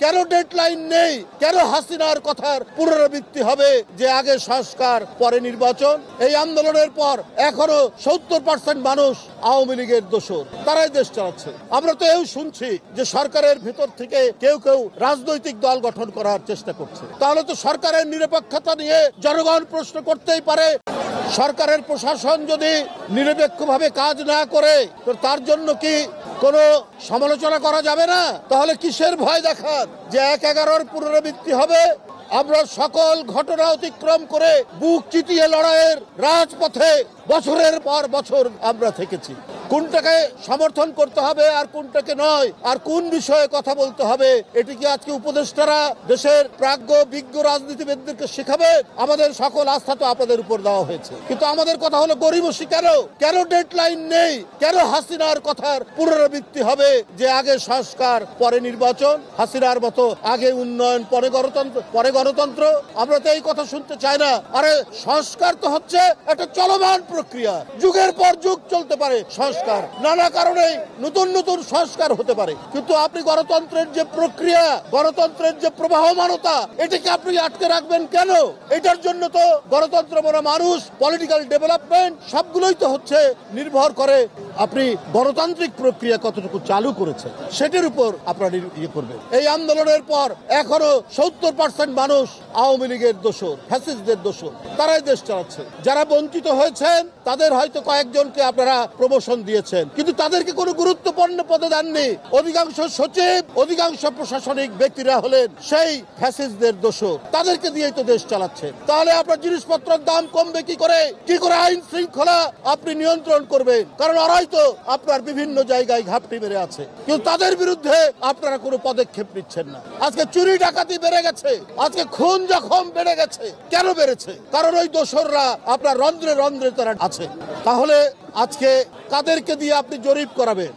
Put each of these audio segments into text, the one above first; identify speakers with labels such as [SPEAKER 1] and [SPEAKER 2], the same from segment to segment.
[SPEAKER 1] কেন ডেডলাইন নেই? কেন হাসিনার কথার পুনরাবৃত্তি হবে যে আগে সংস্কার পরে নির্বাচন? এই আন্দোলনের পর এখনো 70% মানুষ আওয়ামী লীগের দোষর, তারাই দেশ চালাচ্ছে। আমরা তো এও শুনছি যে সরকারের ভিতর থেকে কেউ কেউ রাজনৈতিক দল গঠন করার চেষ্টা করছে। তাহলে তো সরকারের নিরপেক্ষতা নিয়ে জনগণ প্রশ্ন করতেই পারে। সরকারের প্রশাসন যদি নিরপেক্ষভাবে কাজ না করে তো তার জন্য কি কোনো সমালোচনা করা যাবে না? তাহলে কিসের ভয় দেখান যে 1/11 পুনরাবৃত্তি হবে? আমরা সকল ঘটনা অতিক্রম করে বুক চিতিয়ে লড়াইয়ের রাজপথে বছরের পর বছর আমরা থেকেছি। কোনটাকে সমর্থন করতে হবে আর কোনটাকে নয়, আর কোন বিষয়ে কথা বলতে হবে, এটি কি আজকে উপদেষ্টারা দেশের প্রাজ্ঞ বিজ্ঞ রাজনীতিবিদদেরকে শেখাবে? আমাদের সকল আস্থা তো আপনাদের উপর দেওয়া হয়েছে, কিন্তু আমাদের কথা হলো গরিমসি কেন? কেন ডেডলাইন নেই? কেন হাসিনার কথার পুনরাবৃত্তি হবে যে আগে সংস্কার পরে নির্বাচন? হাসিনার মতো আগে উন্নয়ন পরে গণতন্ত্র? আমরা তো এই কথা শুনতে চাই না। আরে সংস্কার তো হচ্ছে একটা চলমান প্রক্রিয়া, যুগের পর যুগ চলতে পারে সংস্কার, নানা কারণে নতুন নতুন সংস্কার হতে পারে। কিন্তু আপনি গণতন্ত্রের যে প্রক্রিয়া, গণতন্ত্রের যে প্রবাহমানতা, এটাকে আপনি আটকে রাখবেন কেন? এটার জন্য তো গণতন্ত্র বড় মানুষ, পলিটিক্যাল ডেভেলপমেন্ট সবগুলোই তো হচ্ছে নির্ভর করে আপনি গণতান্ত্রিক প্রক্রিয়া কতটুকু চালু করেছেন সেটির উপর আপনারা ইয়ে করবেন। এই আন্দোলনের পর এখনো 70% মানুষ আওয়ামী লীগের দোষর, ফ্যাসিস্টদের দোষর, তারাই দেশ চালাচ্ছে। যারা বঞ্চিত হয়েছেন তাদের হয়তো কয়েকজনকে আপনারা প্রমোশন দিয়েছেন, কিন্তু তাদেরকে কোনো গুরুত্বপূর্ণ পদে দেননি। অধিকাংশ সচিব, অধিকাংশ প্রশাসনিক ব্যক্তিরা হলেন সেই ফ্যাসিস্টদের দোষর, তাদেরকে দিয়েই তো দেশ চালাচ্ছে। তাহলে আপনার জিনিসপত্রের দাম কমবে কি করে? আইন শৃঙ্খলা আপনি নিয়ন্ত্রণ করবেন? কারণ ওরাই তো আপনার বিভিন্ন জায়গায় ঘাপটি মেরে আছে, কিন্তু তাদের বিরুদ্ধে আপনারা কোনো পদক্ষেপ নিচ্ছেন না। আজকে চুরি ডাকাতি বেড়ে গেছে, আজকে খুন জখম বেড়ে গেছে। কেন বেড়েছে? কারণ ওই দোসররা আপনার রন্ধ্রে রন্ধ্রে তারা আছে। তাহলে আজকে কাদেরকে দিয়ে আপনি জরিপ করাবেন?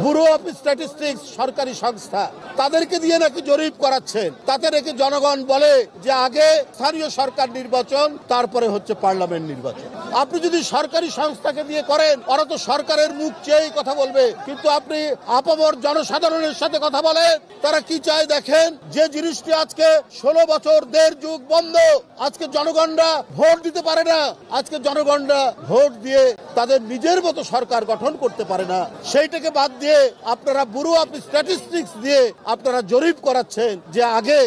[SPEAKER 1] ব্যুরো অফ স্ট্যাটিস্টিক্স সরকারি সংস্থা, তাদেরকে দিয়ে নাকি জরিপ করাচ্ছেন। তাতে নাকি জনগণ বলে যে আগে স্থানীয় সরকার নির্বাচন, তারপরে হচ্ছে পার্লামেন্ট নির্বাচন। আপনি যদি সরকারি সংস্থাকে দিয়ে করেন, ওরা তো সরকারের মুখ চেয়েই কথা বলবে, কিন্তু আপনি আপামর জনসাধারণের সাথে কথা বলেন, তারা কি চায় দেখেন। যে জিনিসটি আজকে 16 বছর 1.5 যুগ বন্ধ, আজকে জনগণরা ভোট দিতে পারে না, আজকে জনগণরা ভোট দিয়ে তাদের নিজের মতো সরকার গঠন করতে পারে না, সেইটাকে বাদ দিয়ে আপনারা ব্যুরো অফ স্ট্যাটিস্টিক্স দিয়ে আপনারা জরিপ করাচ্ছেন যে আগে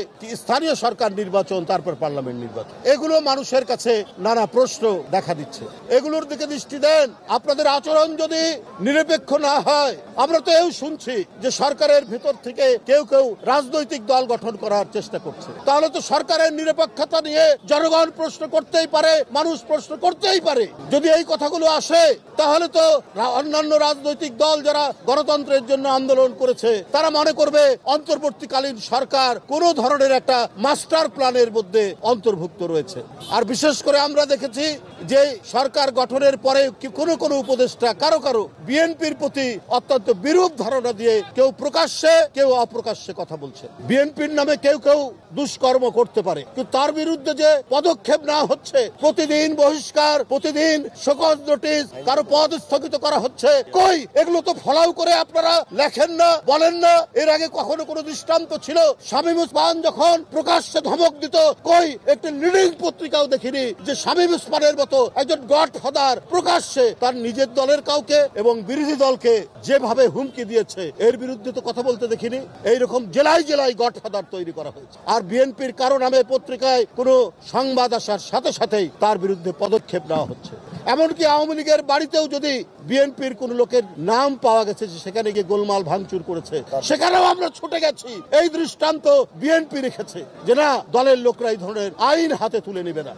[SPEAKER 1] স্থানীয় সরকার নির্বাচন, তারপর পার্লামেন্ট নির্বাচন। এগুলো মানুষের কাছে নানা প্রশ্ন দেখা দিচ্ছে। এগুলোর দিকে দৃষ্টি দেন। আপনাদের আচরণ যদি নিরপেক্ষ না হয়, আমরা তো এও শুনছি যে সরকারের ভিতর থেকে কেউ কেউ রাজনৈতিক দল গঠন করার চেষ্টা করছে। তাহলে তো সরকারের নিরপেক্ষতা নিয়ে জনগণ প্রশ্ন করতেই পারে, মানুষ প্রশ্ন করতেই পারে। যদি এই কথাগুলো আসে, তাহলে তো অন্যান্য রাজনৈতিক দল যারা গণতন্ত্রের জন্য আন্দোলন করেছে, তারা মনে করবে অন্তর্বর্তীকালীন সরকার কোন ধরনের একটা মাস্টার প্ল্যানের মধ্যে অন্তর্ভুক্ত রয়েছে। আর বিশেষ করে আমরা দেখেছি যে সরকার গঠনের পরে কোন উপদেষ্টা কারো বিএনপির প্রতি অত্যন্ত বিরূপ ধারণা দিয়ে কেউ প্রকাশ্যে কেউ অপ্রকাশ্যে কথা বলছে। বিএনপির নামে কেউ দুষ্কর্ম করতে পারে, কিন্তু তার বিরুদ্ধে যে পদক্ষেপ না হচ্ছে, প্রতিদিন বহিষ্কার, প্রতিদিন শোকজ নোটিশ, কারো পদ স্থগিত করা হচ্ছে, কই এগুলো তো ফলাও করে আপনারা লেখেন না, বলেন না। এর আগে কখনো কোনো দৃষ্টান্ত ছিল? শামীম ওসমান যখন প্রকাশ্যে ধমক দিত, কই একটি লিডিং পত্রিকাও দেখিনি যে শামীম ওসমানের মতো একজন গডফাদার প্রকাশ্যে তার নিজের দলের কাউকে এবং বিরোধী দলকে যেভাবে হুমকি দিয়েছে, এর বিরুদ্ধে তো কথা বলতে দেখিনি। এইরকম জেলায় জেলায় গডফাদার তৈরি করা হয়েছে। আর বিএনপির কারো নামে পত্রিকায় কোনো সংবাদ আসার সাথে সাথেই তার বিরুদ্ধে পদক্ষেপ নেওয়া হচ্ছে। এমনকি আওয়ামী লীগের বাড়িতেও যদি বিএনপির কোন লোকের নাম পাওয়া গেছে যে সেখানে গিয়ে গোলমাল ভাঙচুর করেছে, সেখানেও আমরা ছুটে গেছি। এই দৃষ্টান্ত বিএনপি রেখেছে যে না, দলের লোকরা এই ধরনের আইন হাতে তুলে নেবে না।